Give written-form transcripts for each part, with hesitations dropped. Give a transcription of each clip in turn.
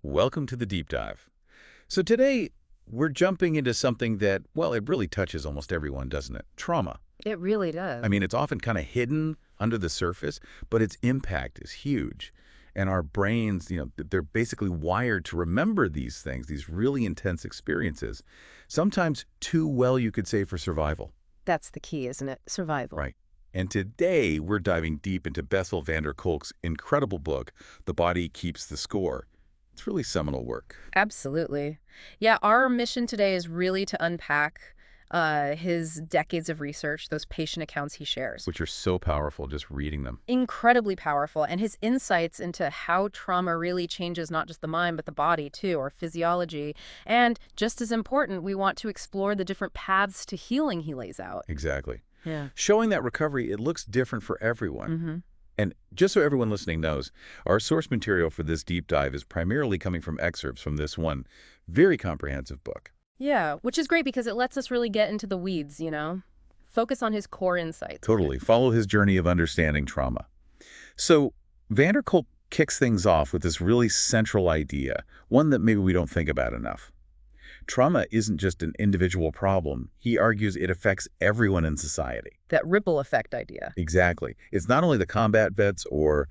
Welcome to the deep dive. So today, we're jumping into something that, well, it really touches almost everyone, doesn't it? Trauma. It really does. I mean, it's often kind of hidden under the surface, but its impact is huge. And our brains, they're basically wired to remember these things, these really intense experiences, sometimes too well, you could say, for survival. That's the key, isn't it? Survival. Right. And today, we're diving deep into Bessel van der Kolk's incredible book, The Body Keeps the Score. It's really seminal work. Absolutely. Yeah, our mission today is really to unpack his decades of research, those patient accounts he shares. Which are so powerful just reading them. Incredibly powerful, and his insights into how trauma really changes not just the mind, but the body, too, or physiology. And just as important, we want to explore the different paths to healing he lays out. Exactly. Yeah. Showing that recovery, it looks different for everyone. Mm-hmm. And just so everyone listening knows, our source material for this deep dive is primarily coming from excerpts from this one very comprehensive book. Yeah, which is great because it lets us really get into the weeds, Focus on his core insights. Totally. Follow his journey of understanding trauma. So van der Kolk kicks things off with this really central idea, one that maybe we don't think about enough. Trauma isn't just an individual problem. He argues it affects everyone in society. That ripple effect idea. Exactly. It's not only the combat vets or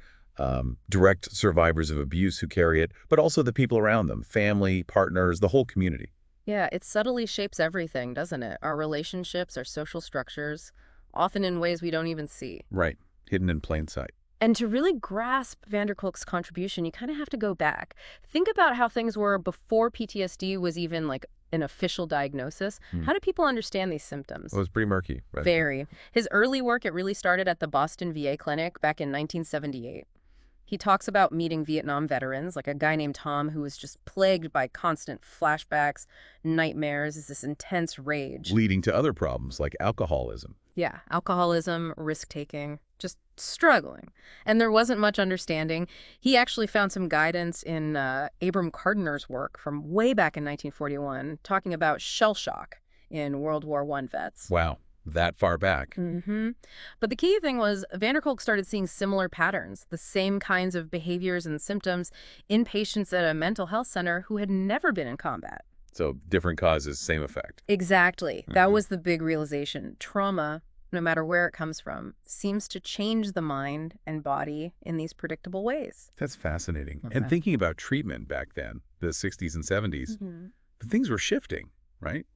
direct survivors of abuse who carry it, but also the people around them, family, partners, the whole community. Yeah, it subtly shapes everything, doesn't it? Our relationships, our social structures, often in ways we don't even see. Right. Hidden in plain sight. And to really grasp van der Kolk's contribution, you kind of have to go back. Think about how things were before PTSD was even like an official diagnosis. How did people understand these symptoms? Well, it was pretty murky. Right? Very. His early work, it really started at the Boston VA clinic back in 1978. He talks about meeting Vietnam veterans, like a guy named Tom who was just plagued by constant flashbacks, nightmares, this intense rage. Leading to other problems like alcoholism. Yeah, alcoholism, risk-taking, just struggling. And there wasn't much understanding. He actually found some guidance in Abram Cardiner's work from way back in 1941, talking about shell shock in World War I vets. Wow. That far back. Mm-hmm. But the key thing was van der Kolk started seeing similar patterns, the same kinds of behaviors and symptoms in patients at a mental health center who had never been in combat. So different causes, same effect. Exactly. That was the big realization. Trauma, no matter where it comes from, seems to change the mind and body in these predictable ways. That's fascinating. Okay. And thinking about treatment back then, the 60s and 70s, things were shifting, right?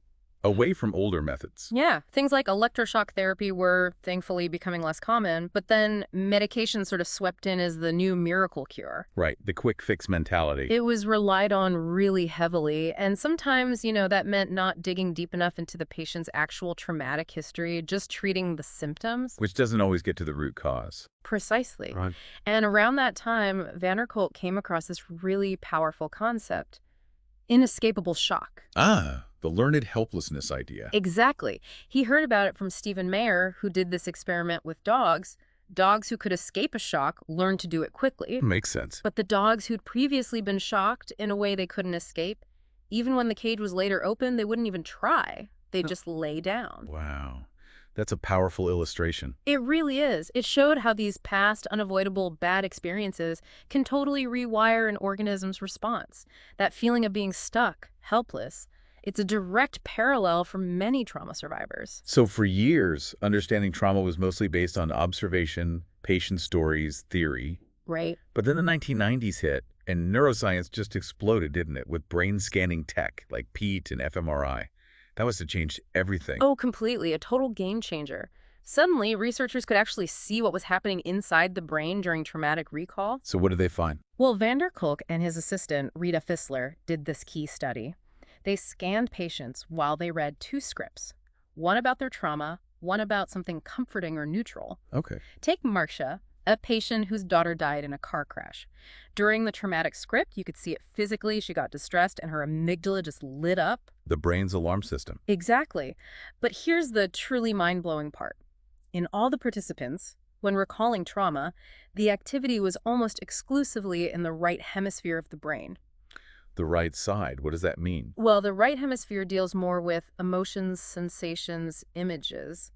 Away from older methods. Yeah, things like electroshock therapy were thankfully becoming less common, but then medication sort of swept in as the new miracle cure. Right, the quick fix mentality. It was relied on really heavily, and sometimes, that meant not digging deep enough into the patient's actual traumatic history, just treating the symptoms. Which doesn't always get to the root cause. Precisely. Right. And around that time, van der Kolk came across this really powerful concept, inescapable shock. Ah, the learned helplessness idea. Exactly. He heard about it from Stephen Mayer, who did this experiment with dogs. Dogs who could escape a shock learned to do it quickly. Makes sense. But the dogs who'd previously been shocked in a way they couldn't escape, even when the cage was later open, they wouldn't even try. They'd just lay down. Wow. That's a powerful illustration. It really is. It showed how these past unavoidable bad experiences can totally rewire an organism's response. That feeling of being stuck, helpless. It's a direct parallel for many trauma survivors. So for years, understanding trauma was mostly based on observation, patient stories, theory. Right. But then the 1990s hit, and neuroscience just exploded, didn't it, with brain scanning tech like PET and fMRI. That was to change everything. Oh, completely. A total game changer. Suddenly, researchers could actually see what was happening inside the brain during traumatic recall. So what did they find? Well, van der Kolk and his assistant, Rita Fissler, did this key study. They scanned patients while they read two scripts, one about their trauma, one about something comforting or neutral. Okay. Take Marcia, a patient whose daughter died in a car crash. During the traumatic script, you could see it physically. She got distressed and her amygdala just lit up. The brain's alarm system. Exactly. But here's the truly mind-blowing part. In all the participants, when recalling trauma, the activity was almost exclusively in the right hemisphere of the brain. The right side, what does that mean? Well, the right hemisphere deals more with emotions, sensations, images.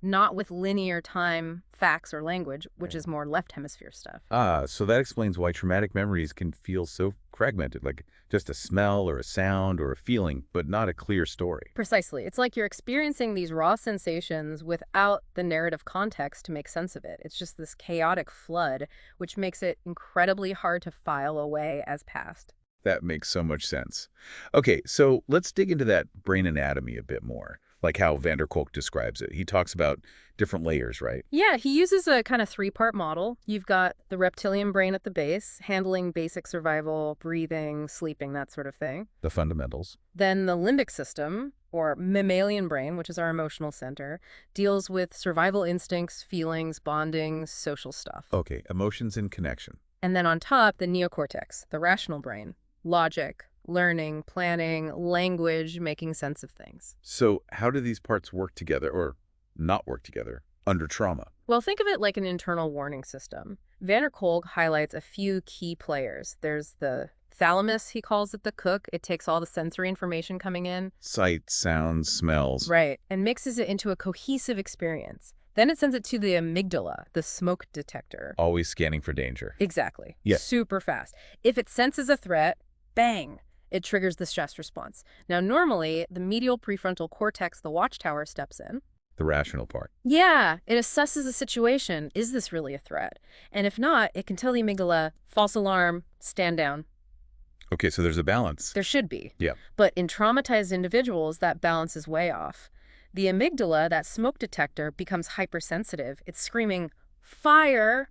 not with linear time, facts, or language, which is more left hemisphere stuff. So that explains why traumatic memories can feel so fragmented, like just a smell or a sound or a feeling, but not a clear story. Precisely. It's like you're experiencing these raw sensations without the narrative context to make sense of it. It's just this chaotic flood, which makes it incredibly hard to file away as past. That makes so much sense. Okay, so let's dig into that brain anatomy a bit more, like how van der Kolk describes it. He talks about different layers, right? Yeah, he uses a kind of three-part model. You've got the reptilian brain at the base, handling basic survival, breathing, sleeping, that sort of thing. The fundamentals. Then the limbic system, or mammalian brain, which is our emotional center, deals with survival instincts, feelings, bonding, social stuff. Okay, emotions and connection. And then on top, the neocortex, the rational brain, logic, learning, planning, language, making sense of things. So how do these parts work together, or not work together, under trauma? Well, think of it like an internal warning system. Van der Kolk highlights a few key players. There's the thalamus, he calls it the cook. It takes all the sensory information coming in. Sight, sounds, smells. Right. And mixes it into a cohesive experience. Then it sends it to the amygdala, the smoke detector. Always scanning for danger. Exactly. Yeah. Super fast. If it senses a threat, bang, it triggers the stress response. Now, normally, the medial prefrontal cortex, the watchtower, steps in. The rational part. Yeah, it assesses the situation. Is this really a threat? And if not, it can tell the amygdala, false alarm, stand down. Okay, so there's a balance. There should be. Yeah. But in traumatized individuals, that balance is way off. The amygdala, that smoke detector, becomes hypersensitive. It's screaming, fire,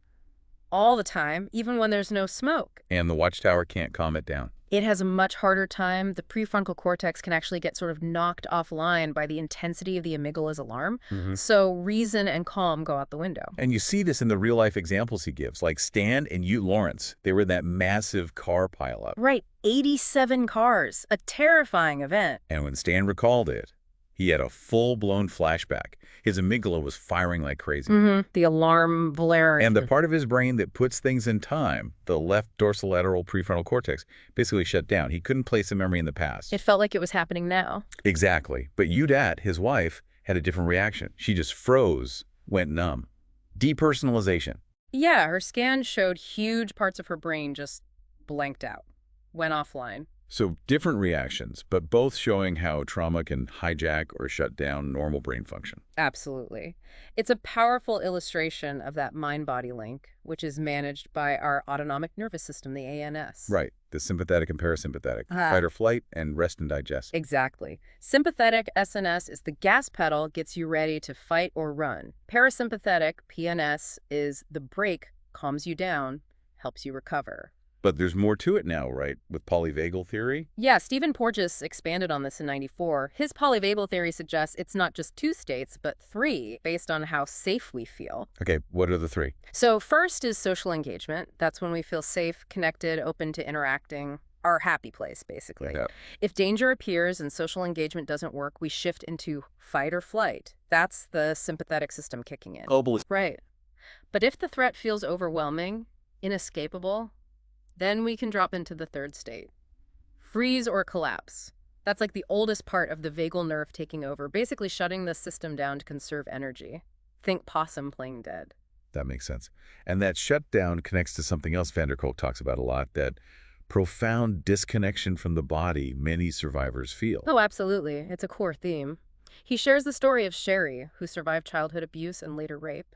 all the time, even when there's no smoke. And the watchtower can't calm it down. It has a much harder time. The prefrontal cortex can actually get sort of knocked offline by the intensity of the amygdala's alarm. So reason and calm go out the window. And you see this in the real-life examples he gives, like Stan and Ute Lawrence. They were in that massive car pileup. Right, 87 cars, a terrifying event. And when Stan recalled it, he had a full-blown flashback. His amygdala was firing like crazy. The alarm blaring. And the part of his brain that puts things in time, the left dorsolateral prefrontal cortex, basically shut down. He couldn't place a memory in the past. It felt like it was happening now. Exactly. But Udat, his wife, had a different reaction. She just froze, went numb. Depersonalization. Yeah, her scan showed huge parts of her brain just blanked out, went offline. So different reactions, but both showing how trauma can hijack or shut down normal brain function. Absolutely. It's a powerful illustration of that mind-body link, which is managed by our autonomic nervous system, the ANS. Right. The sympathetic and parasympathetic. Fight or flight and rest and digest. Exactly. Sympathetic, SNS, is the gas pedal, gets you ready to fight or run. Parasympathetic, PNS, is the brake, calms you down, helps you recover. But there's more to it now, right? With polyvagal theory? Yeah, Stephen Porges expanded on this in '94. His polyvagal theory suggests it's not just 2 states, but 3, based on how safe we feel. Okay, what are the 3? So first is social engagement. That's when we feel safe, connected, open to interacting. Our happy place, basically. Yeah. If danger appears and social engagement doesn't work, we shift into fight or flight. That's the sympathetic system kicking in. Right. But if the threat feels overwhelming, inescapable, then we can drop into the 3rd state. Freeze or collapse. That's like the oldest part of the vagal nerve taking over, basically shutting the system down to conserve energy. Think possum playing dead. That makes sense. And that shutdown connects to something else van der Kolk talks about a lot, that profound disconnection from the body many survivors feel. Oh, absolutely. It's a core theme. He shares the story of Sherry, who survived childhood abuse and later rape.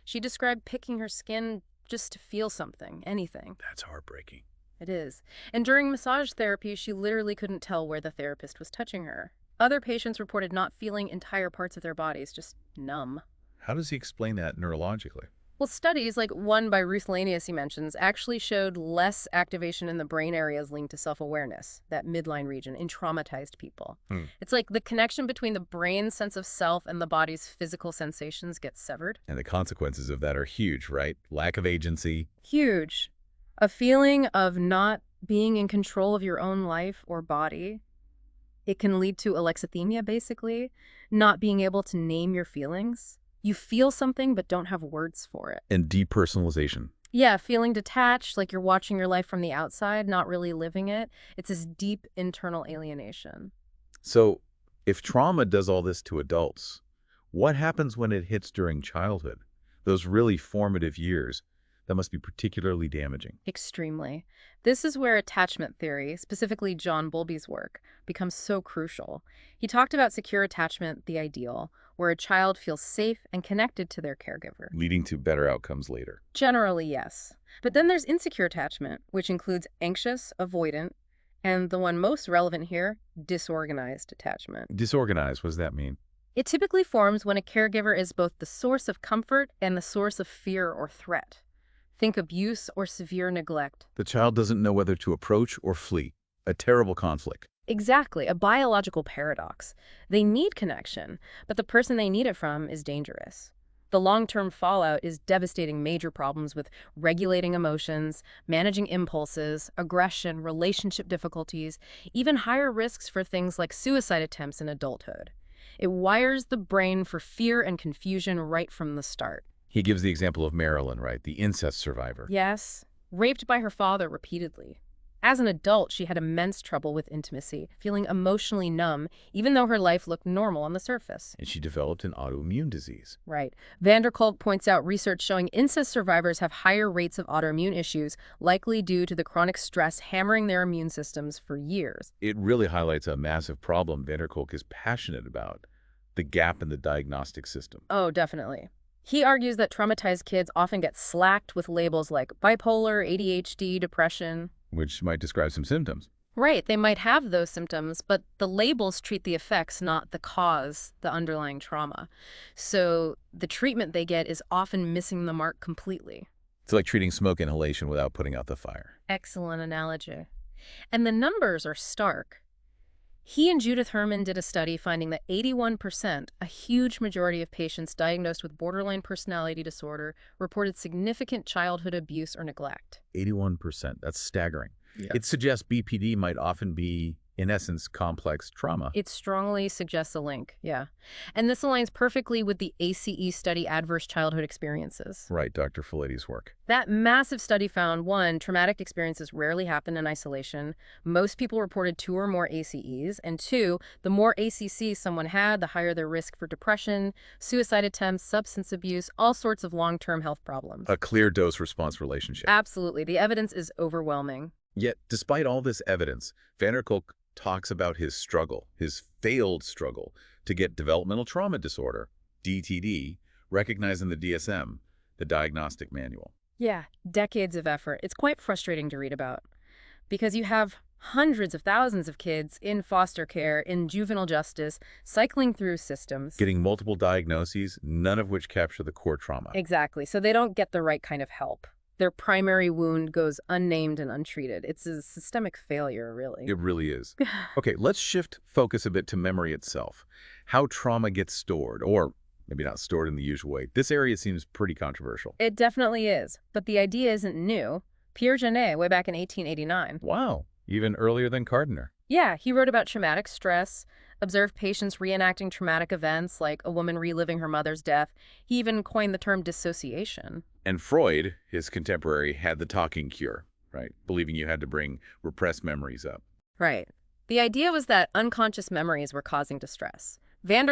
She described picking her skin just to feel something, anything. That's heartbreaking. It is. And during massage therapy, she literally couldn't tell where the therapist was touching her. Other patients reported not feeling entire parts of their bodies, just numb. How does he explain that neurologically? Well, studies, like one by Ruth Lanius he mentions, actually showed less activation in the brain areas linked to self-awareness, that midline region, in traumatized people. It's like the connection between the brain's sense of self and the body's physical sensations gets severed. And the consequences of that are huge, right? Lack of agency. Huge. A feeling of not being in control of your own life or body. It can lead to alexithymia, basically, not being able to name your feelings. You feel something but don't have words for it. And depersonalization. Yeah, feeling detached, like you're watching your life from the outside, not really living it. It's this deep internal alienation. So if trauma does all this to adults, What happens when it hits during childhood? Those really formative years, that must be particularly damaging. Extremely. This is where attachment theory, specifically John Bowlby's work, becomes so crucial. He talked about secure attachment, the ideal, where a child feels safe and connected to their caregiver. Leading to better outcomes later. Generally, yes. But then there's insecure attachment, which includes anxious, avoidant, and the one most relevant here, disorganized attachment. Disorganized, what does that mean? It typically forms when a caregiver is both the source of comfort and the source of fear or threat. Think abuse or severe neglect. The child doesn't know whether to approach or flee. A terrible conflict. Exactly, a biological paradox. They need connection, but the person they need it from is dangerous. The long-term fallout is devastating major problems with regulating emotions, managing impulses, aggression, relationship difficulties, even higher risks for things like suicide attempts in adulthood. It wires the brain for fear and confusion right from the start. He gives the example of Marilyn, right? The incest survivor. Yes, raped by her father repeatedly. As an adult, she had immense trouble with intimacy, feeling emotionally numb, even though her life looked normal on the surface. And she developed an autoimmune disease. Right. Kolk points out research showing incest survivors have higher rates of autoimmune issues, likely due to the chronic stress hammering their immune systems for years. It really highlights a massive problem Kolk is passionate about, the gap in the diagnostic system. Oh, definitely. He argues that traumatized kids often get slacked with labels like bipolar, ADHD, depression. Which might describe some symptoms. Right, they might have those symptoms, but the labels treat the effects, not the cause, the underlying trauma. So the treatment they get is often missing the mark completely. It's like treating smoke inhalation without putting out the fire. Excellent analogy. And the numbers are stark. He and Judith Herman did a study finding that 81%, a huge majority of patients diagnosed with borderline personality disorder, reported significant childhood abuse or neglect. 81%. That's staggering. Yeah. It suggests BPD might often be, in essence, complex trauma. It strongly suggests a link, yeah. And this aligns perfectly with the ACE study Adverse Childhood Experiences. Right, Dr. Folletti's work. That massive study found, one, traumatic experiences rarely happen in isolation. Most people reported 2 or more ACEs. And 2, the more ACC someone had, the higher their risk for depression, suicide attempts, substance abuse, all sorts of long-term health problems. A clear dose-response relationship. Absolutely. The evidence is overwhelming. Yet, despite all this evidence, Kolk talks about his struggle, his failed struggle, to get developmental trauma disorder, DTD, recognized in the DSM, the diagnostic manual. Yeah, decades of effort. It's quite frustrating to read about because you have hundreds of thousands of kids in foster care, in juvenile justice, cycling through systems. Getting multiple diagnoses, none of which capture the core trauma. Exactly. So they don't get the right kind of help. Their primary wound goes unnamed and untreated. It's a systemic failure, really. It really is. Okay, let's shift focus a bit to memory itself. How trauma gets stored, or maybe not stored in the usual way. This area seems pretty controversial. It definitely is, but the idea isn't new. Pierre Janet, way back in 1889. Wow, even earlier than Gardner. Yeah, he wrote about traumatic stress, observed patients reenacting traumatic events like a woman reliving her mother's death. He even coined the term dissociation. And Freud, his contemporary, had the talking cure, right? Believing you had to bring repressed memories up. Right. The idea was that unconscious memories were causing distress.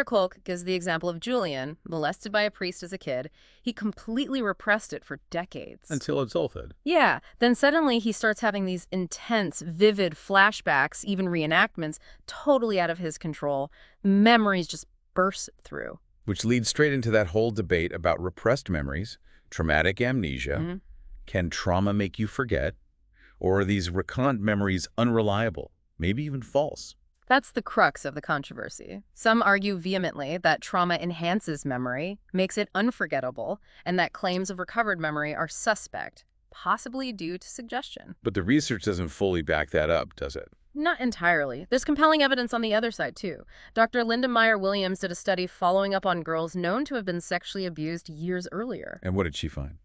Kolk gives the example of Julian, molested by a priest as a kid. He completely repressed it for decades. Until adulthood. Yeah. Then suddenly he starts having these intense, vivid flashbacks, even reenactments, totally out of his control. Memories just burst through. Which leads straight into that whole debate about repressed memories, traumatic amnesia. Mm-hmm. Can trauma make you forget? Or are these recurrent memories unreliable, maybe even false? That's the crux of the controversy. Some argue vehemently that trauma enhances memory, makes it unforgettable, and that claims of recovered memory are suspect, possibly due to suggestion. But the research doesn't fully back that up, does it? Not entirely. There's compelling evidence on the other side, too. Dr. Linda Meyer-Williams did a study following up on girls known to have been sexually abused years earlier. And what did she find?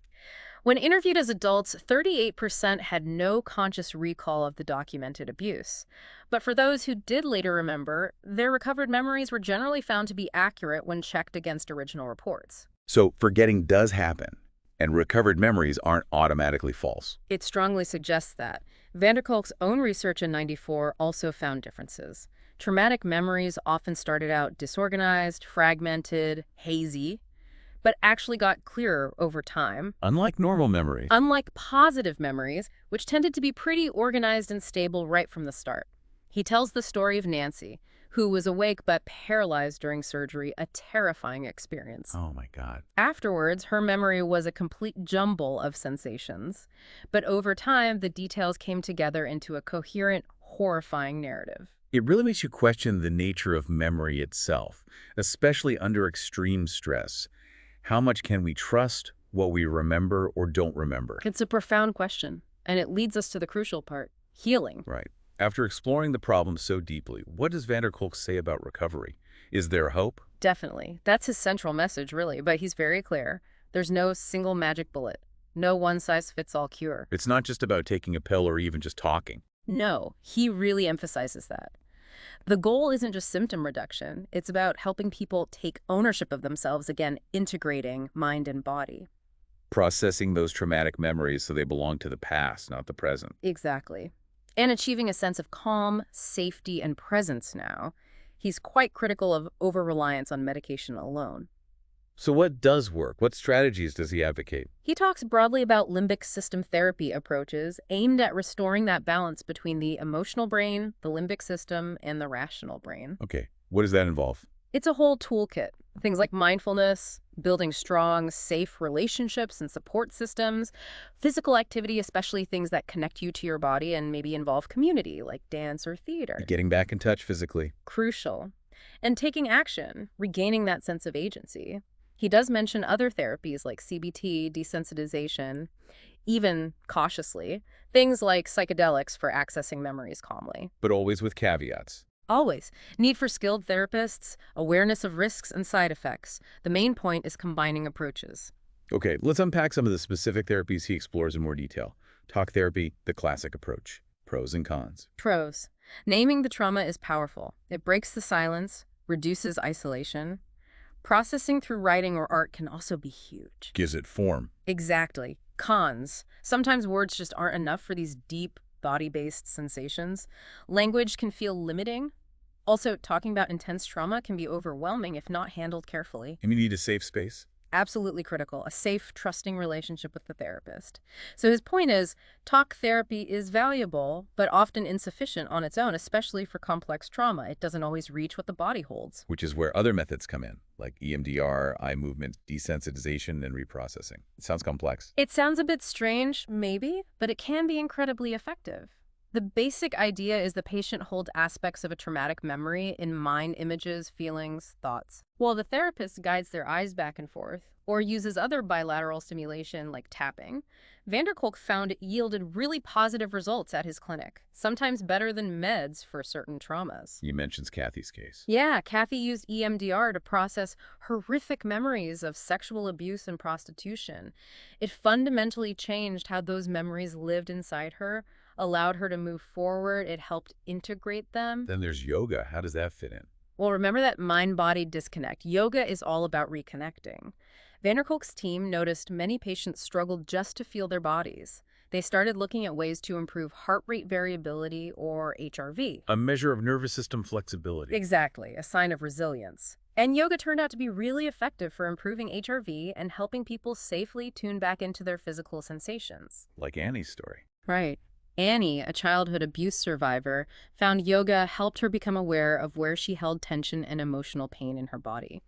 When interviewed as adults, 38% had no conscious recall of the documented abuse. But for those who did later remember, their recovered memories were generally found to be accurate when checked against original reports. So forgetting does happen, And recovered memories aren't automatically false. It strongly suggests that. Van der Kolk's own research in '94 also found differences. Traumatic memories often started out disorganized, fragmented, hazy, but actually got clearer over time, Unlike normal memory. unlike positive memories, which tended to be pretty organized and stable right from the start. He tells the story of Nancy, who was awake but paralyzed during surgery, a terrifying experience. Oh my God. Afterwards, her memory was a complete jumble of sensations, but over time, the details came together into a coherent, horrifying narrative. It really makes you question the nature of memory itself, especially under extreme stress. How much can we trust what we remember or don't remember? It's a profound question, and it leads us to the crucial part, healing. Right. After exploring the problem so deeply, what does Van der Kolk say about recovery? Is there hope? Definitely. That's his central message, really, but he's very clear. There's no single magic bullet, no one-size-fits-all cure. It's not just about taking a pill or even just talking. No, he really emphasizes that. The goal isn't just symptom reduction. It's about helping people take ownership of themselves again, integrating mind and body. Processing those traumatic memories so they belong to the past, not the present. Exactly. And achieving a sense of calm, safety, and presence now. He's quite critical of over-reliance on medication alone. So what does work? What strategies does he advocate? He talks broadly about limbic system therapy approaches aimed at restoring that balance between the emotional brain, the limbic system, and the rational brain. Okay, what does that involve? It's a whole toolkit. Things like mindfulness, building strong, safe relationships and support systems, physical activity, especially things that connect you to your body and maybe involve community, like dance or theater. Getting back in touch physically. Crucial. And taking action, regaining that sense of agency. He does mention other therapies like CBT, desensitization, even cautiously, things like psychedelics for accessing memories calmly. But always with caveats. Always. Need for skilled therapists, awareness of risks and side effects. The main point is combining approaches. Okay, let's unpack some of the specific therapies he explores in more detail. Talk therapy, the classic approach. Pros and cons. Pros. Naming the trauma is powerful. It breaks the silence, reduces isolation. Processing through writing or art can also be huge. Gives it form. Exactly. Cons. Sometimes words just aren't enough for these deep, body-based sensations. Language can feel limiting. Also, talking about intense trauma can be overwhelming if not handled carefully. And you need a safe space. Absolutely critical, a safe, trusting relationship with the therapist. So his point is, talk therapy is valuable, but often insufficient on its own, especially for complex trauma. It doesn't always reach what the body holds. Which is where other methods come in, like EMDR, eye movement, desensitization, and reprocessing. It sounds complex. It sounds a bit strange, maybe, but it can be incredibly effective. The basic idea is the patient holds aspects of a traumatic memory in mind, images, feelings, thoughts, while the therapist guides their eyes back and forth or uses other bilateral stimulation like tapping. Van der Kolk found it yielded really positive results at his clinic, sometimes better than meds for certain traumas. You mentioned Kathy's case. Yeah, Kathy used EMDR to process horrific memories of sexual abuse and prostitution. It fundamentally changed how those memories lived inside her, allowed her to move forward. It helped integrate them. Then there's yoga. How does that fit in? Well, remember that mind-body disconnect. Yoga is all about reconnecting. Van der Kolk's team noticed many patients struggled just to feel their bodies. They started looking at ways to improve heart rate variability, or HRV. A measure of nervous system flexibility. Exactly, a sign of resilience. And yoga turned out to be really effective for improving HRV and helping people safely tune back into their physical sensations. Like Annie's story. Right. Annie, a childhood abuse survivor, found yoga helped her become aware of where she held tension and emotional pain in her body.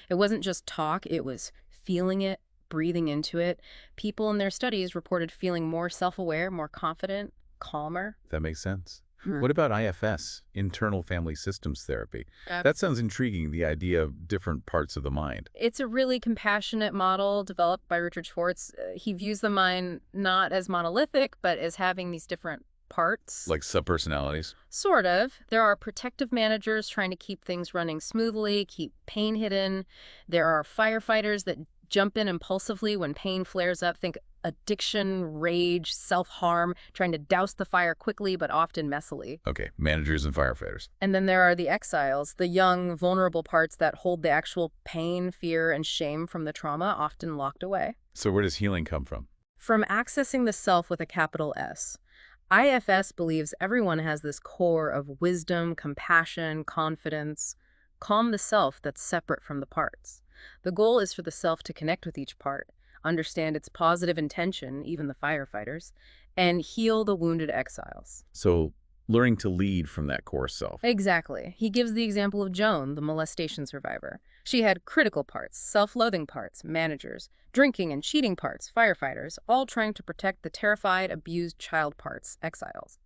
It wasn't just talk, it was feeling it, breathing into it. People in their studies reported feeling more self-aware, more confident, calmer. That makes sense. What about IFS, internal family systems therapy? That sounds intriguing, the idea of different parts of the mind. It's a really compassionate model developed by Richard Schwartz. He views the mind not as monolithic, but as having these different parts. Like subpersonalities? Sort of. There are protective managers trying to keep things running smoothly, keep pain hidden. There are firefighters that jump in impulsively when pain flares up. Think addiction, rage, self-harm, trying to douse the fire quickly but often messily. Okay, managers and firefighters. And then there are the exiles, the young, vulnerable parts that hold the actual pain, fear, and shame from the trauma, often locked away. So where does healing come from? From accessing the self with a capital S. IFS believes everyone has this core of wisdom, compassion, confidence. Calm the self that's separate from the parts. The goal is for the self to connect with each part, understand its positive intention, even the firefighters, and heal the wounded exiles. So learning to lead from that core self. Exactly. He gives the example of Joan, the molestation survivor. She had critical parts, self-loathing parts, managers, drinking and cheating parts, firefighters, all trying to protect the terrified, abused child parts, exiles.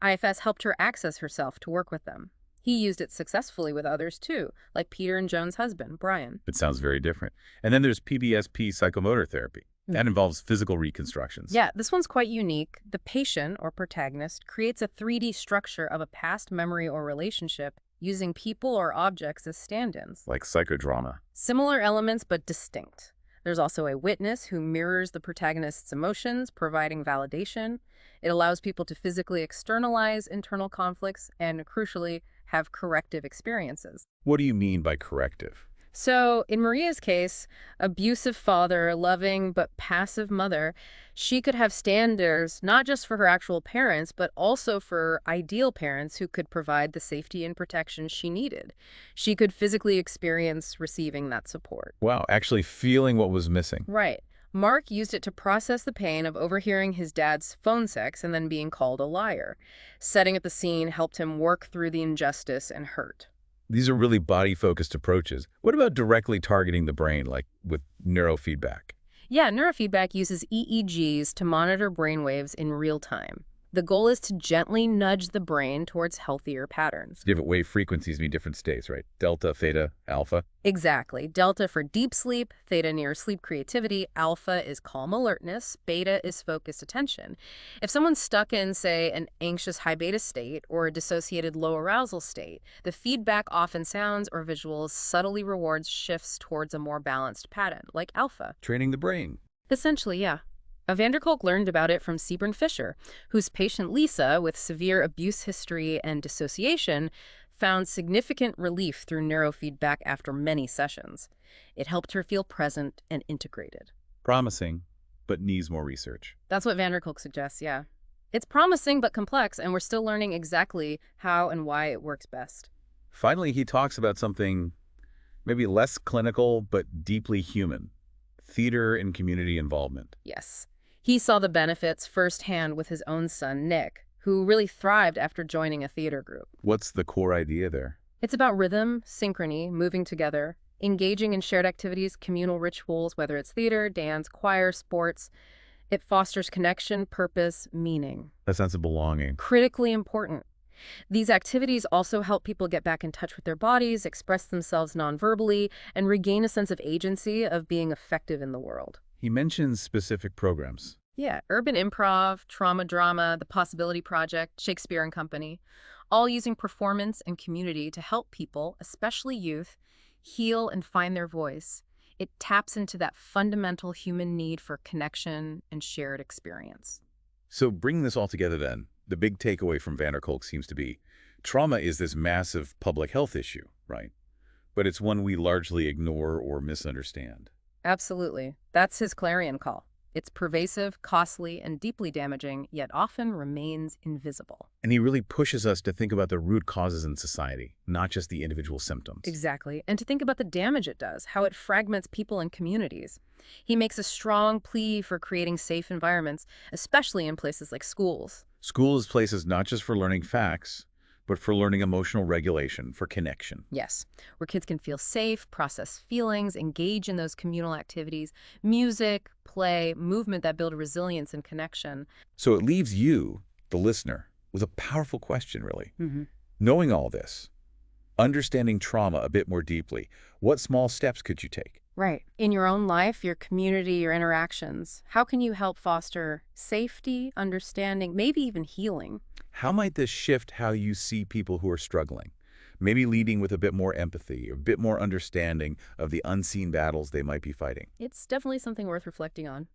IFS helped her access herself to work with them. He used it successfully with others too, like Peter and Joan's husband, Brian. It sounds very different. And then there's PBSP psychomotor therapy. That involves physical reconstructions. Yeah, this one's quite unique. The patient, or protagonist, creates a 3D structure of a past memory or relationship using people or objects as stand-ins. Like psychodrama. Similar elements, but distinct. There's also a witness who mirrors the protagonist's emotions, providing validation. It allows people to physically externalize internal conflicts and, crucially, have corrective experiences. What do you mean by corrective? So, in Maria's case, abusive father, loving but passive mother, she could have standards not just for her actual parents, but also for ideal parents who could provide the safety and protection she needed. She could physically experience receiving that support. Wow, actually feeling what was missing. Right. Mark used it to process the pain of overhearing his dad's phone sex and then being called a liar. Setting up the scene helped him work through the injustice and hurt. These are really body-focused approaches. What about directly targeting the brain, like with neurofeedback? Yeah, neurofeedback uses EEGs to monitor brainwaves in real time. The goal is to gently nudge the brain towards healthier patterns. Different wave frequencies mean different states, right? Delta, theta, alpha. Exactly. Delta for deep sleep, theta near sleep creativity, alpha is calm alertness, beta is focused attention. If someone's stuck in, say, an anxious high beta state or a dissociated low arousal state, the feedback often sounds or visuals subtly rewards shifts towards a more balanced pattern, like alpha. Training the brain. Essentially, yeah. Kolk learned about it from Seaburn Fisher, whose patient Lisa, with severe abuse history and dissociation, found significant relief through neurofeedback after many sessions. It helped her feel present and integrated. Promising, but needs more research. That's what Kolk suggests, yeah. It's promising but complex, and we're still learning exactly how and why it works best. Finally, he talks about something maybe less clinical, but deeply human. Theater and community involvement. Yes. He saw the benefits firsthand with his own son, Nick, who really thrived after joining a theater group. What's the core idea there? It's about rhythm, synchrony, moving together, engaging in shared activities, communal rituals, whether it's theater, dance, choir, sports. It fosters connection, purpose, meaning. A sense of belonging. Critically important. These activities also help people get back in touch with their bodies, express themselves nonverbally, and regain a sense of agency of being effective in the world. He mentions specific programs. Yeah, urban improv, trauma drama, the Possibility Project, Shakespeare and Company, all using performance and community to help people, especially youth, heal and find their voice. It taps into that fundamental human need for connection and shared experience. So bringing this all together then, the big takeaway from Kolk seems to be, trauma is this massive public health issue, right? But it's one we largely ignore or misunderstand. Absolutely. That's his clarion call. It's pervasive, costly, and deeply damaging, yet often remains invisible. And he really pushes us to think about the root causes in society, not just the individual symptoms. Exactly. And to think about the damage it does, how it fragments people and communities. He makes a strong plea for creating safe environments, especially in places like schools. School is places not just for learning facts, but for learning emotional regulation, for connection. Yes, where kids can feel safe, process feelings, engage in those communal activities, music, play, movement that build resilience and connection. So it leaves you, the listener, with a powerful question, really. Knowing all this, understanding trauma a bit more deeply, what small steps could you take? Right. In your own life, your community, your interactions, how can you help foster safety, understanding, maybe even healing? How might this shift how you see people who are struggling? maybe leading with a bit more empathy, a bit more understanding of the unseen battles they might be fighting. It's definitely something worth reflecting on.